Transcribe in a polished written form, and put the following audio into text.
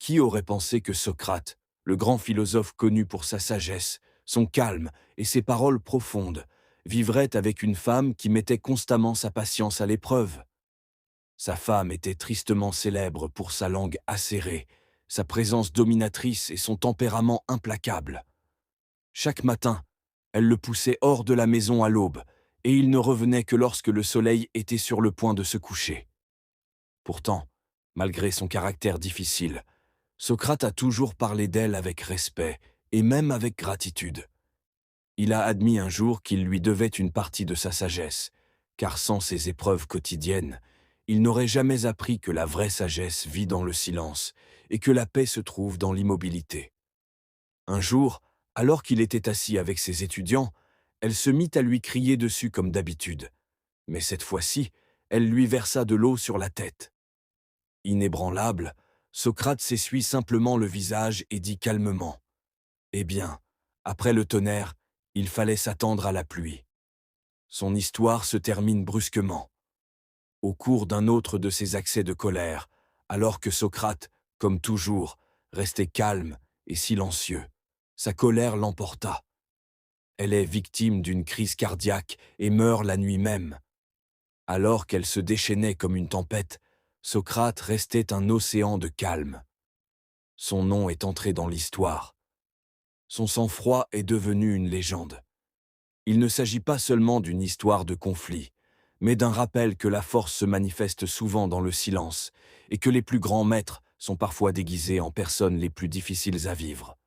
Qui aurait pensé que Socrate, le grand philosophe connu pour sa sagesse, son calme et ses paroles profondes, vivrait avec une femme qui mettait constamment sa patience à l'épreuve? Sa femme était tristement célèbre pour sa langue acérée, sa présence dominatrice et son tempérament implacable. Chaque matin, elle le poussait hors de la maison à l'aube, et il ne revenait que lorsque le soleil était sur le point de se coucher. Pourtant, malgré son caractère difficile, Socrate a toujours parlé d'elle avec respect et même avec gratitude. Il a admis un jour qu'il lui devait une partie de sa sagesse, car sans ses épreuves quotidiennes, il n'aurait jamais appris que la vraie sagesse vit dans le silence et que la paix se trouve dans l'immobilité. Un jour, alors qu'il était assis avec ses étudiants, elle se mit à lui crier dessus comme d'habitude. Mais cette fois-ci, elle lui versa de l'eau sur la tête. Inébranlable, Socrate s'essuie simplement le visage et dit calmement : « Eh bien, après le tonnerre, il fallait s'attendre à la pluie. » Son histoire se termine brusquement. Au cours d'un autre de ses accès de colère, alors que Socrate, comme toujours, restait calme et silencieux, sa colère l'emporta. Elle est victime d'une crise cardiaque et meurt la nuit même. Alors qu'elle se déchaînait comme une tempête, Socrate restait un océan de calme. Son nom est entré dans l'histoire. Son sang-froid est devenu une légende. Il ne s'agit pas seulement d'une histoire de conflit, mais d'un rappel que la force se manifeste souvent dans le silence et que les plus grands maîtres sont parfois déguisés en personnes les plus difficiles à vivre.